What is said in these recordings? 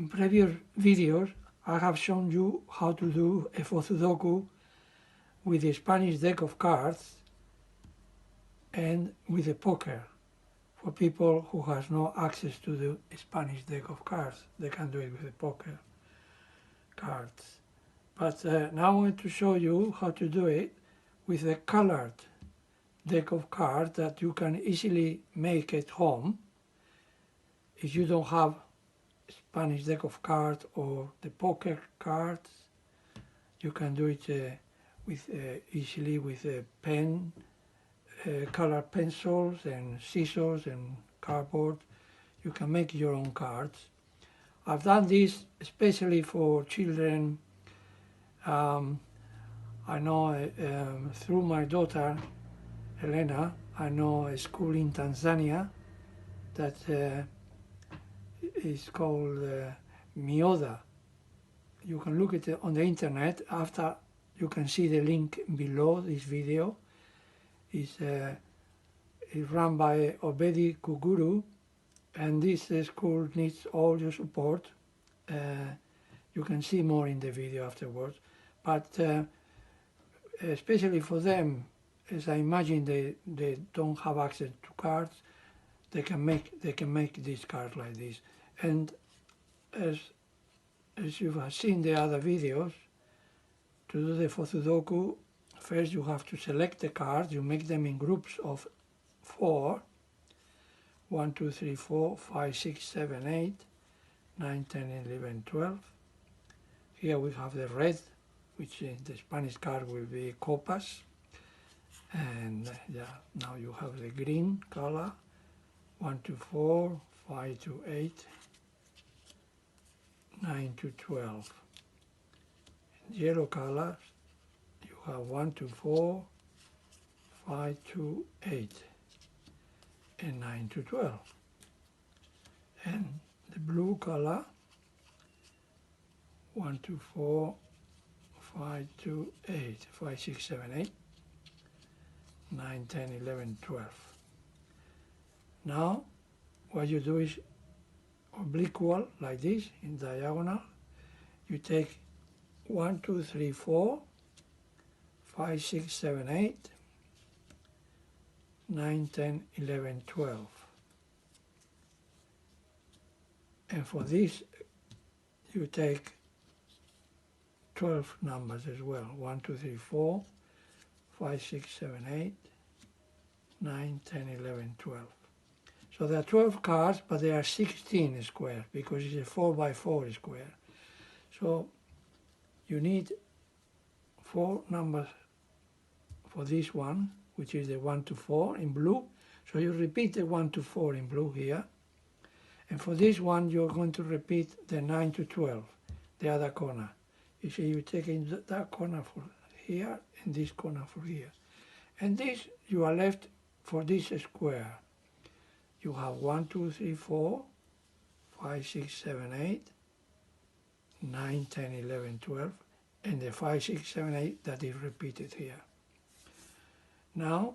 In previous videos, I have shown you how to do a FOZUDOKU with the Spanish deck of cards and with the poker. For people who has no access to the Spanish deck of cards, they can do it with the poker cards. But now I want to show you how to do it with a colored deck of cards that you can easily make at home. If you don't have Spanish deck of cards or the poker cards, you can do it easily with a pen, colored pencils and scissors and cardboard. You can make your own cards. I've done this especially for children. I know through my daughter Elena, I know a school in Tanzania that is called MYODA. You can look at it on the internet. After, you can see the link below this video. It's run by Obedi Kuguru, and this school needs all your support. You can see more in the video afterwards, but especially for them, as I imagine they don't have access to cards, they can make this card like this. And as you have seen the other videos, to do the FOZUDOKU, first you have to select the cards. You make them in groups of 4. 1, 2, 3, 4, 5, 6, 7, 8, 9, 10, 11, 12. Here we have the red, which in the Spanish card will be copas. And yeah, now you have the green color, 1 to 4, 5 to 8, 9 to 12. In yellow colors, you have 1 to 4, 5 to 8, and 9 to 12. And the blue color, 1 to 4, 5 to 8, 5, 6, 7, 8, 9, 10, 11, 12. Now, what you do is oblique wall, like this, in diagonal. You take 1, 2, 3, 4, 5, 6, 7, 8, 9, 10, 11, 12. And for this, you take 12 numbers as well. 1, 2, 3, 4, 5, 6, 7, 8, 9, 10, 11, 12. So there are 12 cards, but there are 16 squares because it's a 4 by 4 square. So you need 4 numbers for this one, which is the 1 to 4 in blue. So you repeat the 1 to 4 in blue here. And for this one, you're going to repeat the 9 to 12, the other corner. You see, you're taking that corner for here and this corner for here. And this, you are left for this square. You have 1, 2, 3, 4, 5, 6, 7, 8, 9, 10, 11, 12, and the 5, 6, 7, 8 that is repeated here. Now,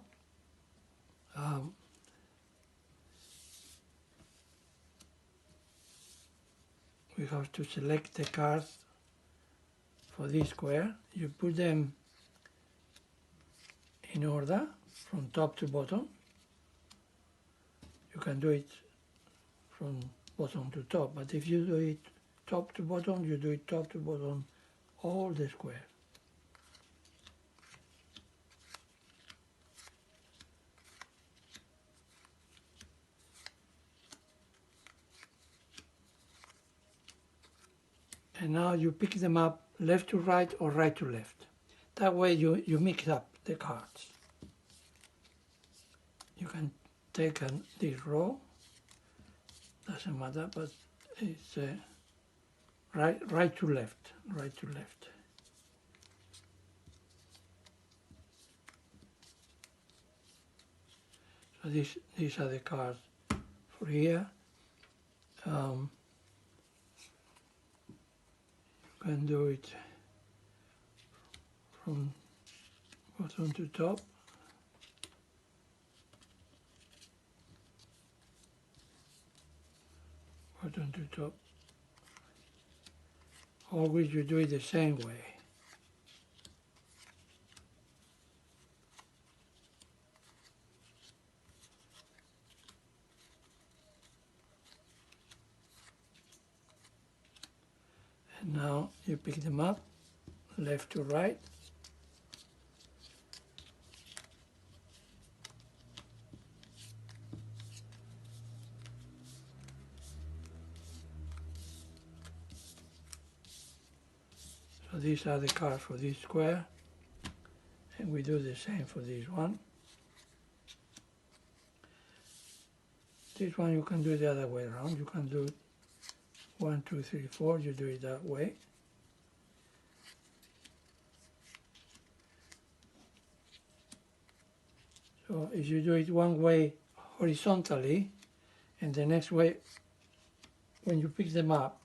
we have to select the cards for this square. You put them in order from top to bottom. You can do it from bottom to top, but if you do it top to bottom, you do it top to bottom, all the squares. And now you pick them up left to right or right to left. That way you mix up the cards. You can take this row, doesn't matter, but it's right to left, right to left. So these are the cards for here. You can do it from bottom to top. Bottom to top. always you do it the same way. And now you pick them up, left to right. So these are the cards for this square, and we do the same for this one. This one you can do the other way around. You can do 1, 2, 3, 4, you do it that way. So if you do it one way horizontally, and the next way, when you pick them up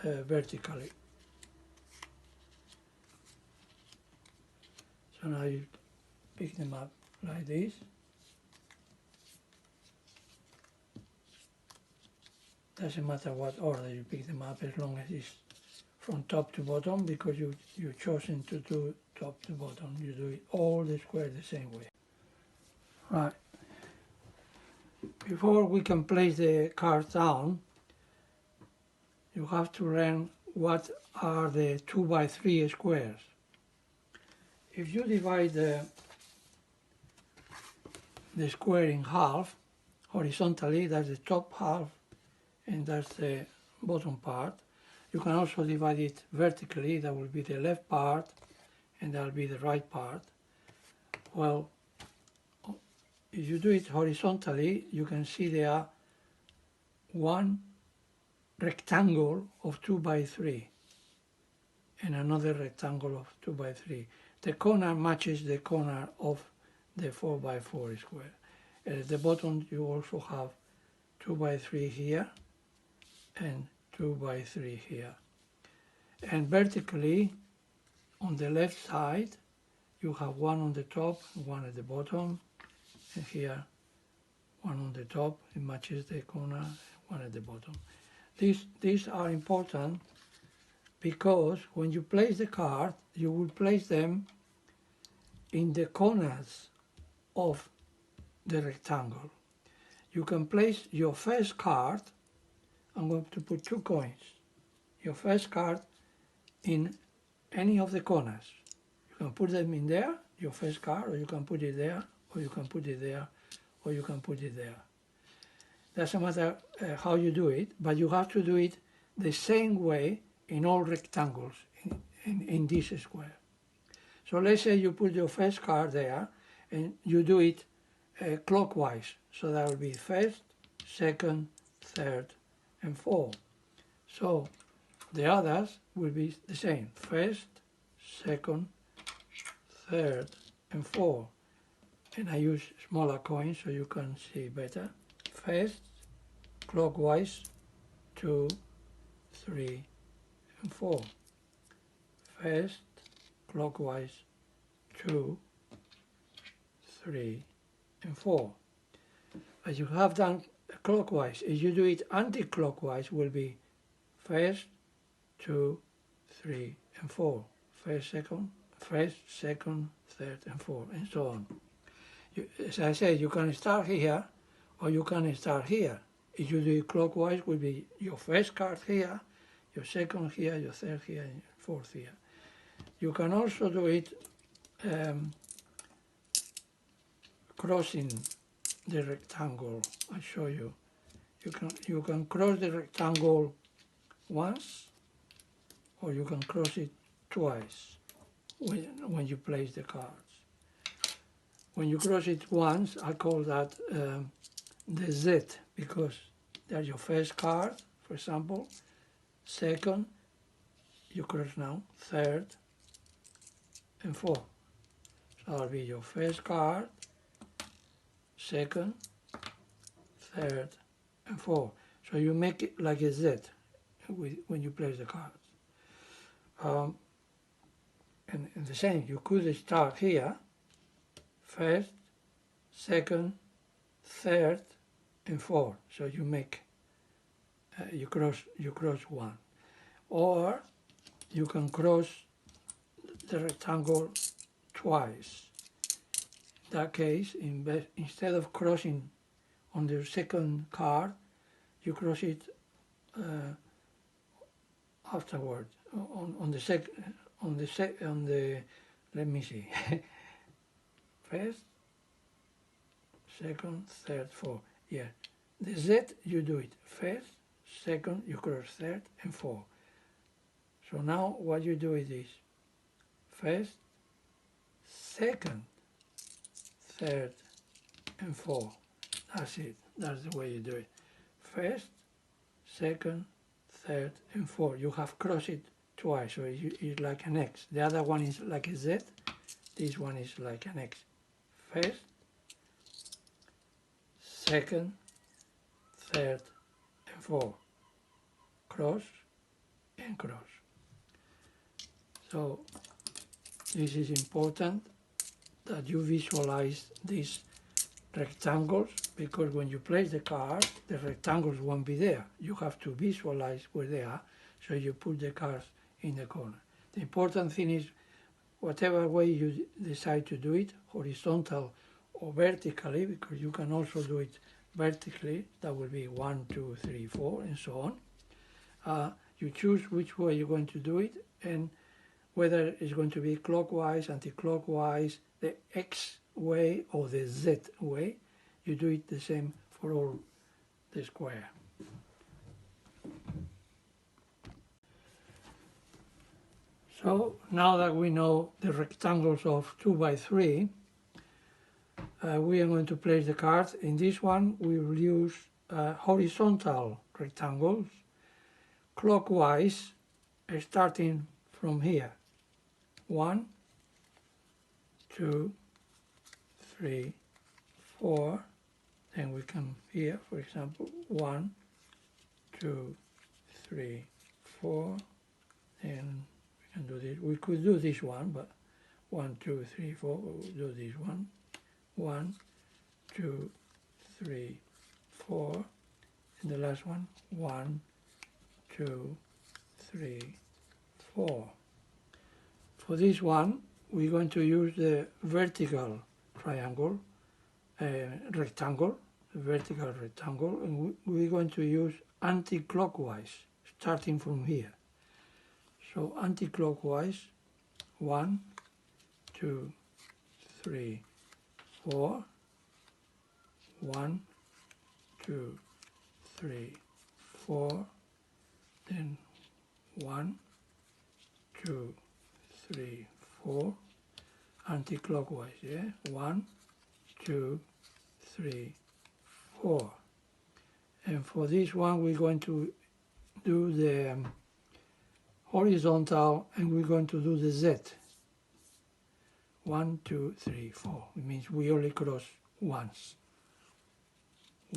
vertically. So now you pick them up like this. Doesn't matter what order you pick them up, as long as it's from top to bottom, because you've chosen to do top to bottom. You do it all the square the same way. Right. Before we can place the cards down, you have to learn what are the 2 by 3 squares. If you divide the square in half, horizontally, that's the top half and that's the bottom part. You can also divide it vertically, that will be the left part and that will be the right part. Well, if you do it horizontally, you can see there one rectangle of 2 by 3 and another rectangle of 2 by 3. The corner matches the corner of the 4 by 4 square. At the bottom you also have 2 by 3 here and 2 by 3 here. And vertically, on the left side, you have one on the top and one at the bottom, and here one on the top, it matches the corner, one at the bottom. These are important because when you place the card, you will place them in the corners of the rectangle. You can place your first card, I'm going to put 2 coins, your first card in any of the corners. You can put them in there, your first card, or you can put it there, or you can put it there, or you can put it there. Doesn't matter how you do it, but you have to do it the same way in all rectangles in this square. So let's say you put your first card there and you do it clockwise. So that will be first, second, third, and fourth. So the others will be the same. First, second, third, and fourth. And I use smaller coins so you can see better. First, clockwise, 2, 3, and 4. First, clockwise, 2, 3, and 4. As you have done clockwise, if you do it anti-clockwise, will be first, 2, 3, and 4. First, second, third, and 4, and so on. As I said, you can start here, or you can start here. If you do it clockwise, will be your first card here, your second here, your third here, and your fourth here. You can also do it crossing the rectangle. I'll show you. You can cross the rectangle once, or you can cross it twice when you place the cards. When you cross it once, I call that the Z, because that's your first card, for example. Second, you cross now, third, and fourth. So that'll be your first card, second, third, and fourth. So you make it like a Z when you place the cards. And the same, you could start here, first, second, third, and fourth. So you make you cross one. or you can cross the rectangle twice. In that case, instead of crossing on the second card, you cross it afterward on the let me see. First, second, third, fourth. Yeah, the Z you do it first, second you cross third and fourth. So now what you do is this: first, second, third, and fourth. That's it. That's the way you do it. First, second, third, and fourth. You have crossed it twice, so it's like an X. The other one is like a Z. This one is like an X. First, second, third, and fourth. Cross and cross. So this is important that you visualize these rectangles, because when you place the card, the rectangles won't be there. You have to visualize where they are, so you put the cards in the corner. The important thing is, whatever way you decide to do it, horizontal or vertically, because you can also do it vertically, that will be 1, 2, 3, 4, and so on. You choose which way you're going to do it, and whether it's going to be clockwise, anti-clockwise, the X way or the Z way. You do it the same for all the square. So now that we know the rectangles of 2 by 3, we are going to place the cards. In this one we will use horizontal rectangles, clockwise, starting from here. 1, 2, 3, 4, then we come here, for example, 1, 2, 3, 4, and we can do this. We could do this one, but 1, 2, 3, 4, we'll do this one. 1, 2, 3, 4, and the last one, 1, 2, 3, 4. For this one, we're going to use the vertical triangle, rectangle, vertical rectangle, and we're going to use anti-clockwise, starting from here. So anti-clockwise, 1, 2, 3, 4, 1, 2, 3, 4, then 1, 2, 3, 4, anti-clockwise, yeah, 1, 2, 3, 4. And for this one we're going to do the horizontal, and we're going to do the Z. 1, 2, 3, 4. It means we only cross once.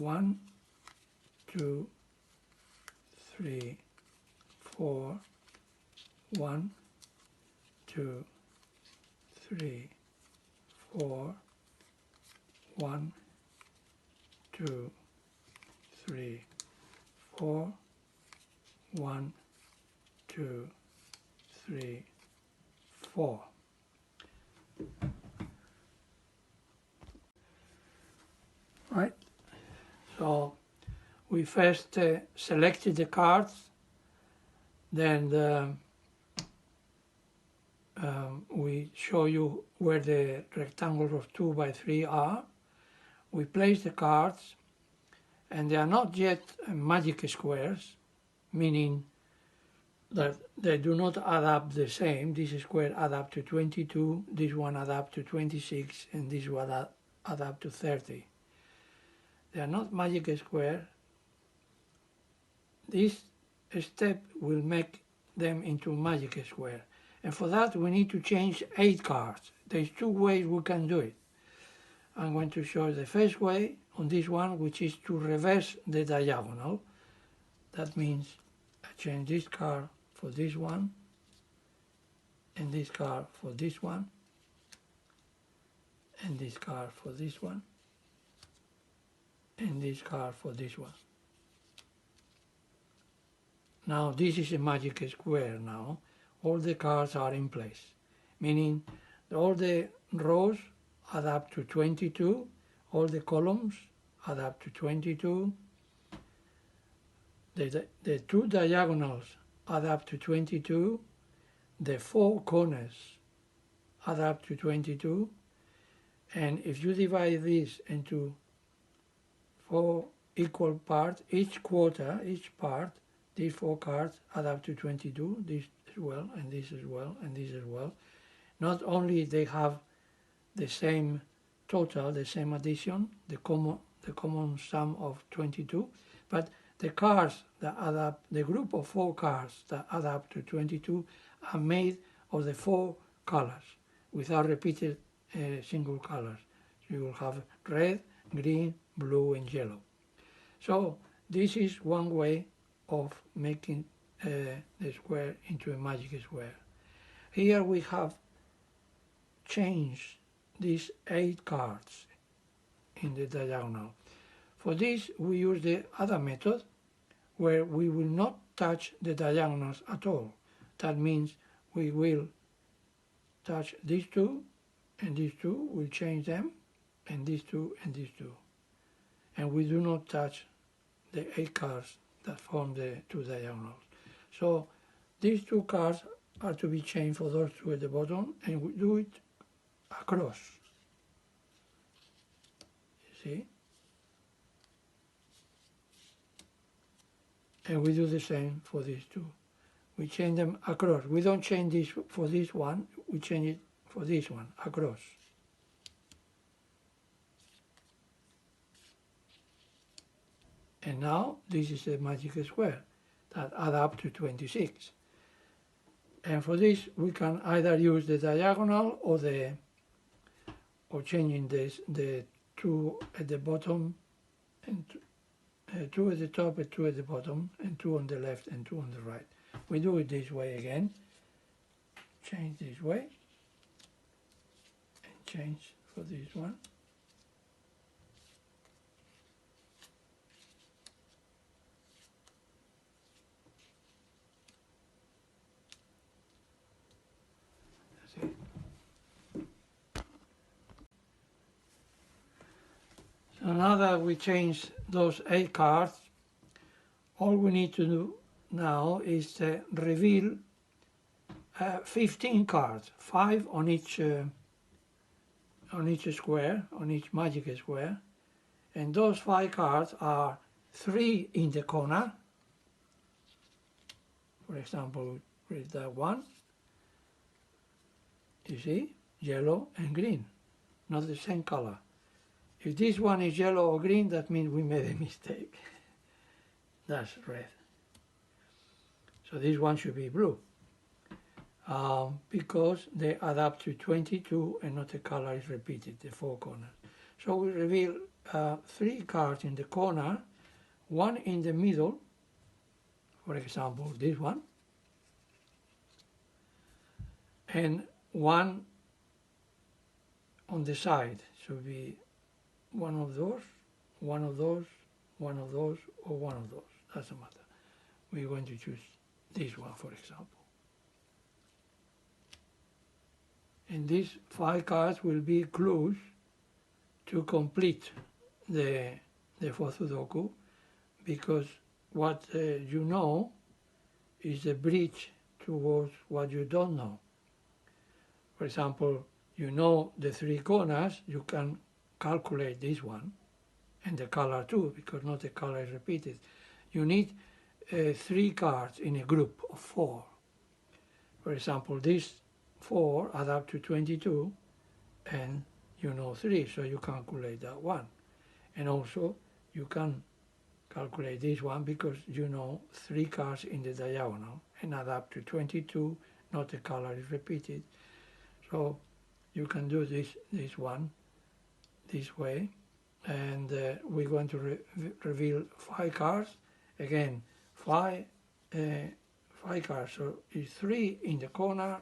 1, 2, 3, 4, 1, 2, 3, 4, 1, 2, 3, 4, 1, 2, 3, 4. Right, so we first selected the cards, then we show you where the rectangles of 2 by 3 are. We place the cards, and they are not yet magic squares, meaning that they do not add up the same. This square add up to 22, this one add up to 26, and this one add up to 30. They are not magic square. This step will make them into magic square. And for that we need to change 8 cards. There's 2 ways we can do it. I'm going to show the first way on this one, which is to reverse the diagonal. That means I change this card for this one, and this card for this one, and this card for this one, and this card for this one. Now this is a magic square now. All the cards are in place, meaning all the rows add up to 22, all the columns add up to 22, the two diagonals add up to 22, the four corners add up to 22, and if you divide this into 4 equal parts, each quarter, each part, these 4 cards add up to 22, this as well, and this as well, and this as well. Not only they have the same total, the same addition, the common sum of 22, but the cards that add up, the group of 4 cards that add up to 22 are made of the 4 colors without repeated single colors. So you will have red, green, blue, and yellow. So this is one way of making the square into a magic square. Here we have changed these 8 cards in the diagonal. For this we use the other method where we will not touch the diagonals at all. That means we will touch these 2 and these 2, we'll change them, and these 2 and these 2. And we do not touch the 8 cards that form the 2 diagonals. So these 2 cards are to be changed for those 2 at the bottom, and we do it across. You see? And we do the same for these 2. We change them across. We don't change this for this one, we change it for this one, across. And now this is a magic square that add up to 26. And for this we can either use the diagonal or changing the 2 at the bottom and 2 at the top and 2 at the bottom, and 2 on the left and 2 on the right. We do it this way again. Change this way and change for this one. That's it. So now that we changed those 8 cards, all we need to do now is reveal 15 cards, 5 on each square, on each magic square, and those 5 cards are 3 in the corner. For example, read that one. You see, yellow and green, not the same color. If this one is yellow or green, that means we made a mistake. That's red. So this one should be blue, because they add up to 22 and not the color is repeated, the 4 corners. So we reveal 3 cards in the corner, 1 in the middle, for example this one, and 1 on the side. So be one of those, one of those, one of those, or one of those. Doesn't matter. We're going to choose this one, for example. And these 5 cards will be clues to complete the FOZUDOKU, because what you know is a bridge towards what you don't know. For example, you know the 3 corners, you can calculate this one, and the color too, because not the color is repeated. You need 3 cards in a group of 4. For example, these 4 add up to 22, and you know 3, so you calculate that one. And also, you can calculate this one because you know 3 cards in the diagonal and add up to 22, not the color is repeated. So you can do this one this way, and we're going to reveal 5 cards. Again, 5 cards, so it's 3 in the corner,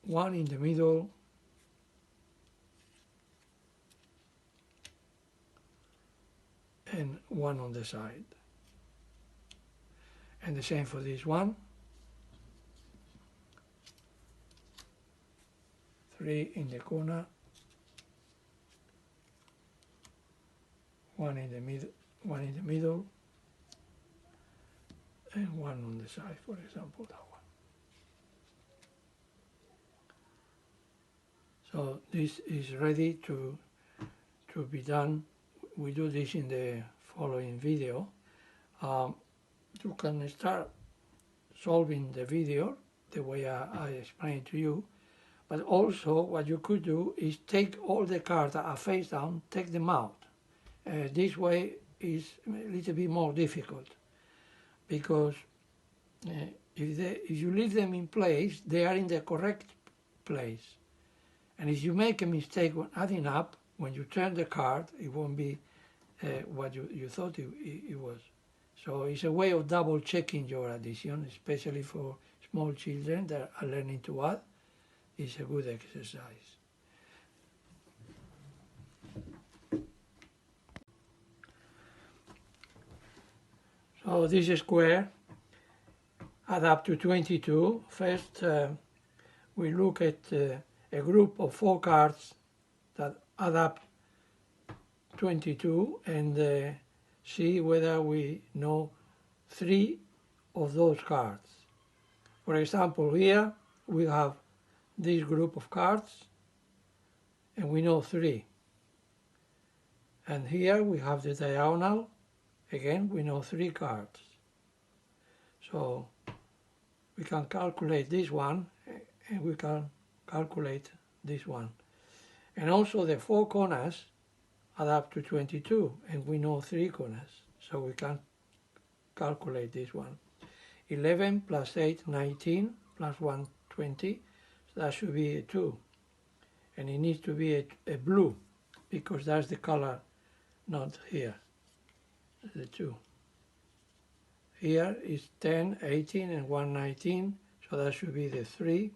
1 in the middle, and 1 on the side. And the same for this one. 3 in the corner, 1 in the middle, and 1 on the side, for example, that one. So this is ready to be done. We do this in the following video. You can start solving the video the way I explained to you. But also what you could do is take all the cards that are face down, take them out. This way is a little bit more difficult because if you leave them in place, they are in the correct place. And if you make a mistake when adding up, when you turn the card, it won't be what you thought it was. So it's a way of double checking your addition, especially for small children that are learning to add. It's a good exercise. So this square add up to 22. First, we look at a group of 4 cards that add up 22 and see whether we know 3 of those cards. For example, here we have this group of cards and we know 3. And here we have the diagonal. Again, we know 3 cards. So we can calculate this one and we can calculate this one. And also the 4 corners add up to 22 and we know 3 corners. So we can calculate this one. 11 plus 8, 19 plus 1, 20. So that should be a 2. And it needs to be a blue because that's the color, not here. The 2. Here is 10, 18 and 1, 19. So that should be the 3.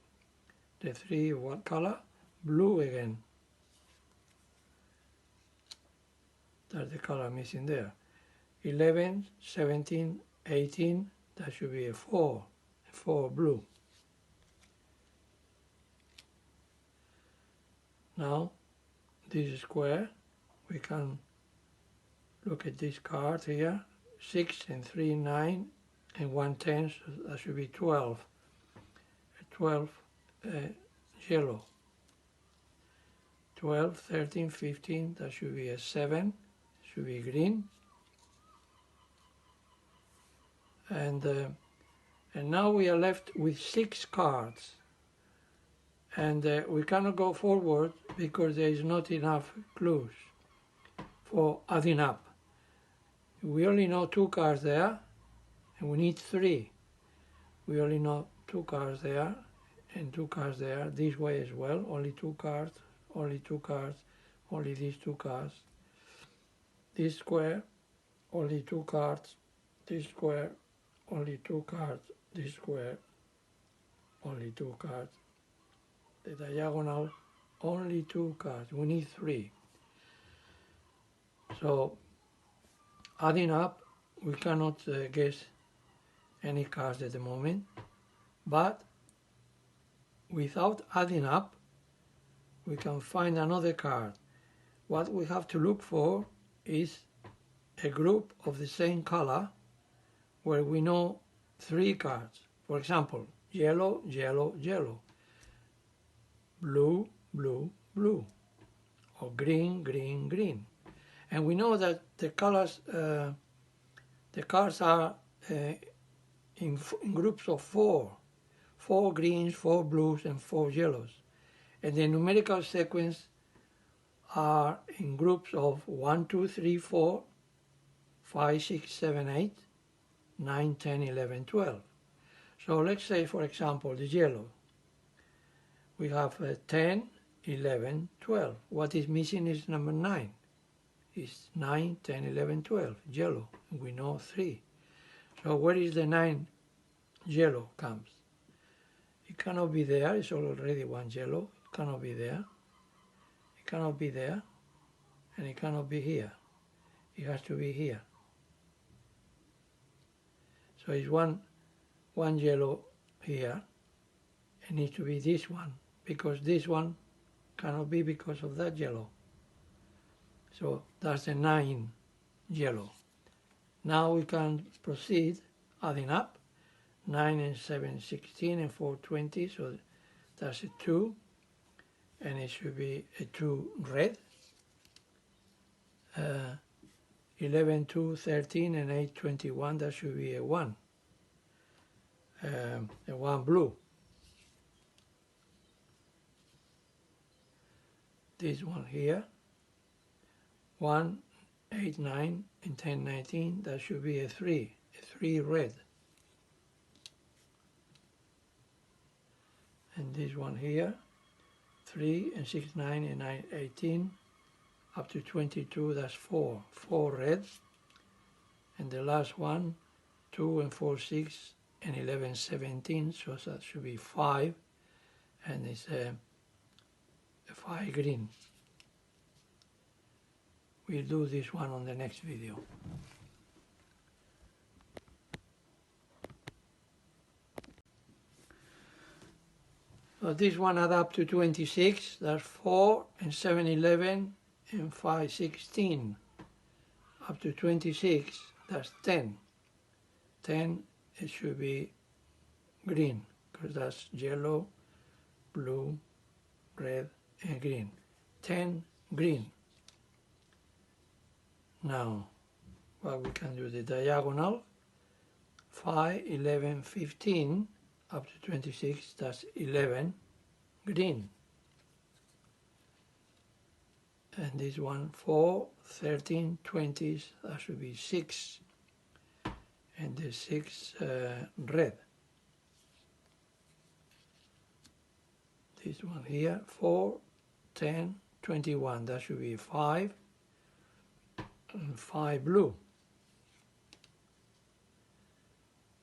The 3, what color? Blue again. That's the color missing there. 11, 17, 18. That should be a 4. A 4 blue. Now, this square, we can look at this card here. 6 and 3, 9 and 1, 10. So that should be 12. 12 yellow. 12, 13, 15. That should be a 7. Should be green. And now we are left with 6 cards. And we cannot go forward because there is not enough clues for adding up. We only know 2 cards there, and we need 3. We only know 2 cards there, and 2 cards there, this way as well, only 2 cards, only 2 cards, only these 2 cards. This square, only 2 cards, this square, only 2 cards, this square, only 2 cards. The diagonal, only 2 cards. We need 3. So, adding up, we cannot guess any cards at the moment. But without adding up, we can find another card. What we have to look for is a group of the same color where we know 3 cards. For example, yellow, yellow, yellow. Blue, blue, blue, or green, green, green. And we know that the colors, the cards are in groups of 4. 4 greens, 4 blues, and 4 yellows. And the numerical sequence are in groups of 1, 2, 3, 4, 5, 6, 7, 8, 9, 10, 11, 12. So let's say, for example, the yellow. We have 10, 11, 12. What is missing is number 9. It's 9, 10, 11, 12, yellow. We know 3. So where is the 9 yellow comes? It cannot be there. It's already 1 yellow. It cannot be there. It cannot be there. And it cannot be here. It has to be here. So it's one yellow here. It needs to be this one, because this one cannot be because of that yellow. So that's the 9 yellow. Now we can proceed adding up. 9 and 7, 16, and 4, 20. So that's a 2. And it should be a 2 red. 11, 2, 13, and 8, 21. That should be a 1. A 1 blue. This one here. 1, 8, 9, and 10, 19. That should be a 3. A 3 red. And this one here, 3 and 6, 9 and 9, 18, up to 22, that's 4 red. And the last one, 2 and 4, 6, and 11, 17, so that should be 5, and it's a 5 green. We'll do this one on the next video. So this one add up to 26, that's 4 and 7, 11 and 5, 16. Up to 26, that's 10. 10, it should be green, because that's yellow, blue, red, and green. 10, green. Now, well, we can do the diagonal. 5, 11, 15. Up to 26, that's 11, green. And this one, 4, 13, 20, that should be 6. And the 6, red. This one here, 4, 10, 21, that should be 5. And 5 blue.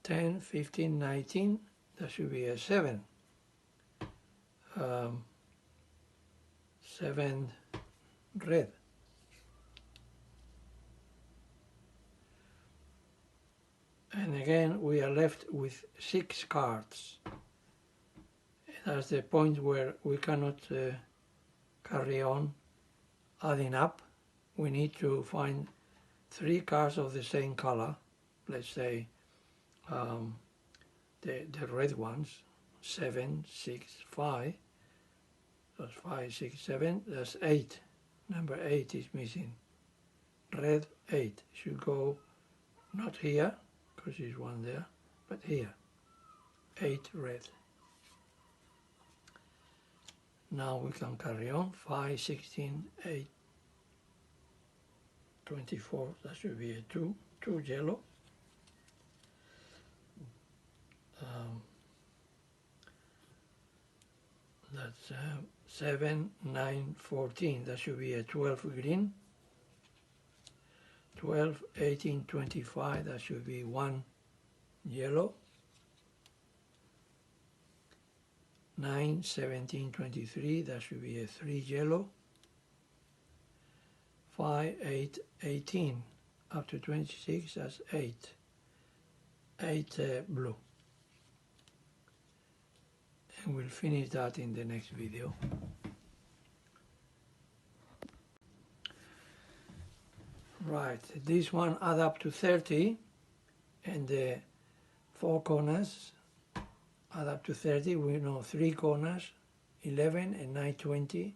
10, 15, 19. That should be a 7. 7 red. And again, we are left with 6 cards. That's the point where we cannot carry on adding up. We need to find 3 cards of the same color. Let's say the red ones, 7, 6, 5, that's 5, 6, 7, that's 8. Number 8 is missing. Red 8 should go not here, because there's one there, but here. 8 red. Now we can carry on. 5, 16, 8, 24, that should be a 2 yellow. That's 7, 9, 14, that should be a 12 green. 12, 18, 25, that should be 1 yellow. 9, 17, 23, that should be a 3 yellow. 5, 8, 18, up to 26, that's 8. 8 blue. And we'll finish that in the next video. Right, this one add up to 30, and the 4 corners add up to 30. We know 3 corners, 11 and 9, 20,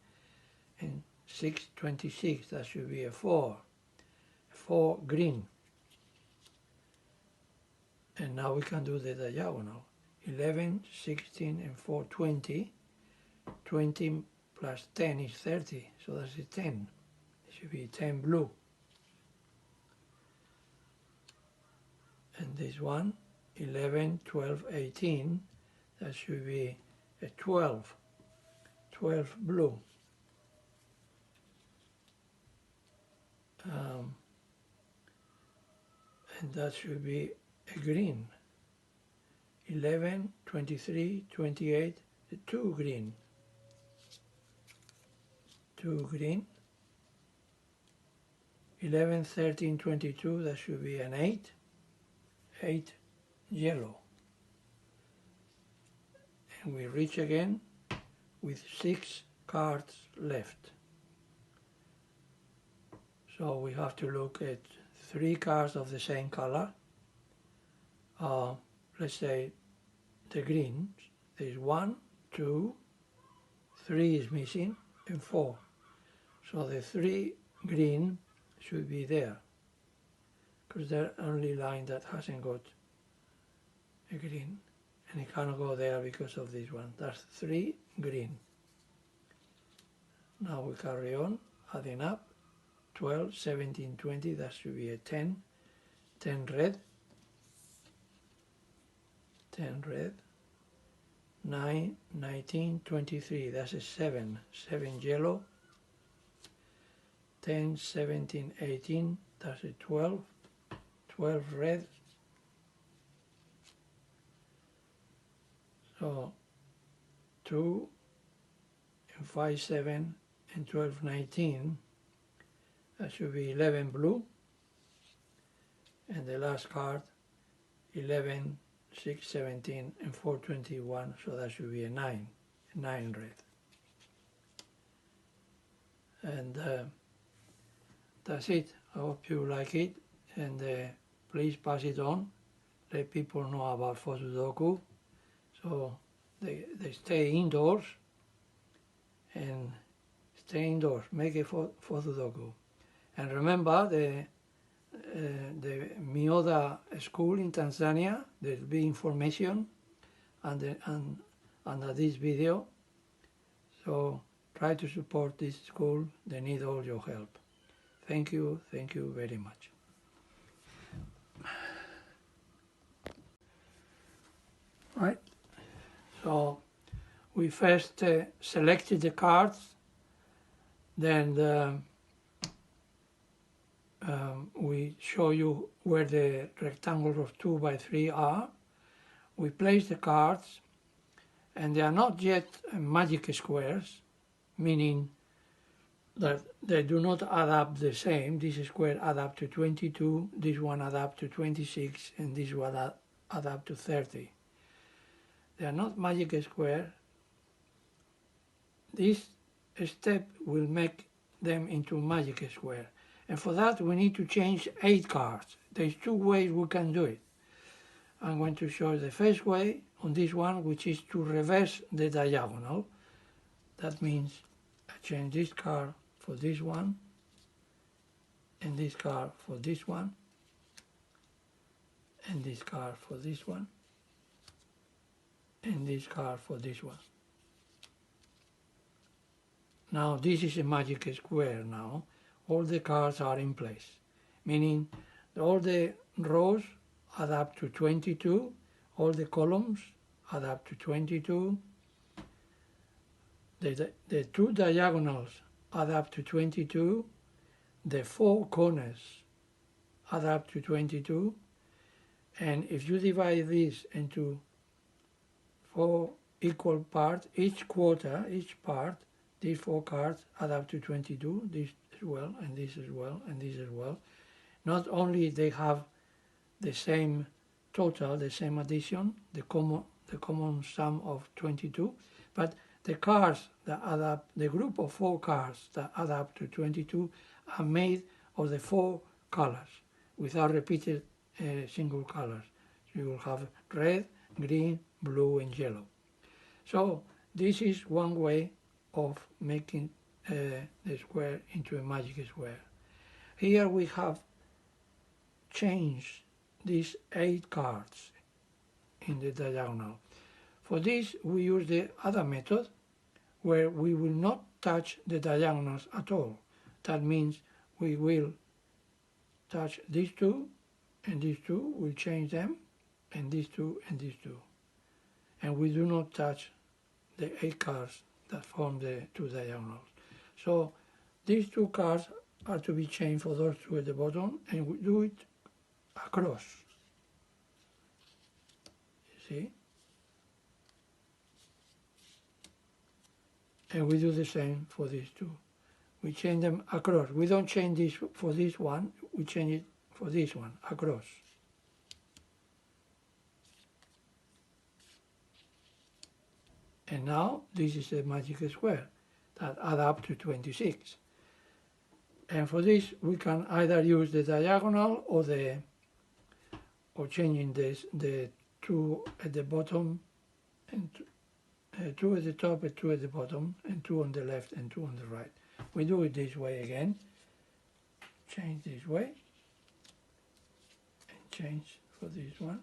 and 6, 26. That should be a 4. 4 green. And now we can do the diagonal. 11, 16, and 4, 20. 20 plus 10 is 30, so that's a 10. It should be 10 blue. And this one, 11, 12, 18, that should be a 12. 12 blue. And that should be a green. 11, 23, 28, 2 green. 2 green. 11, 13, 22, that should be an 8. 8 yellow. And we reach again with 6 cards left. So we have to look at 3 cards of the same color. Let's say the greens. There's 1, 2, 3 is missing, and 4. So the 3 green should be there, because they're the only line that hasn't got a green, and it cannot go there because of this one. That's 3 green. Now we carry on adding up. 12, 17, 20, that should be a 10. 10 red. 10 red. 9, 19, 23, that's a 7. 7 yellow. 10, 17, 18, that's a 12. 12 red. So 2 and 5, 7 and 12, 19. That should be 11 blue. And the last card, 11, 6, 17 and 4, 21. So that should be a 9. 9 red. And that's it. I hope you like it. And please pass it on. Let people know about FOZUDOKU. So they stay indoors. And stay indoors. Make a FOZUDOKU. And remember, the MYODA school in Tanzania, there will be information under this video. So try to support this school. They need all your help. Thank you very much. Right, so we first selected the cards, then we show you where the rectangles of 2 by 3 are. We place the cards, and they are not yet magic squares, meaning that they do not add up the same. This square add up to 22, this one add up to 26, and this one add up to 30. They are not magic square. This step will make them into magic square. And for that we need to change 8 cards. There's 2 ways we can do it. I'm going to show the first way on this one, which is to reverse the diagonal. That means I change this card for this one, and this card for this one, and this card for this one, and this card for this one. Now this is a magic square now. All the cards are in place, meaning all the rows add up to 22, all the columns add up to 22, the 2 diagonals add up to 22, the 4 corners add up to 22, and if you divide this into 4 equal parts, each quarter, each part, these 4 cards add up to 22, this as well, and this as well, and this as well. Not only they have the same total, the same addition, the common sum of 22, but the cards that add up, the group of 4 cards that add up to 22 are made of the 4 colors without repeated single colors. So you will have red, green, blue, and yellow. So this is one way of making the square into a magic square. Here we have changed these 8 cards in the diagonal. For this we use the other method, where we will not touch the diagonals at all. That means we will touch these 2 and these 2, we'll change them, and these 2 and these 2. And we do not touch the 8 cards that form the 2 diagonals. So these 2 cards are to be changed for those 2 at the bottom, and we do it across. You see? And we do the same for these 2. We change them across. We don't change this for this one, we change it for this one, across. And now this is a magic square that add up to 26. And for this we can either use the diagonal or changing the 2 at the bottom and 2 at the top and 2 at the bottom and 2 on the left and 2 on the right. We do it this way again. Change this way and change for this one.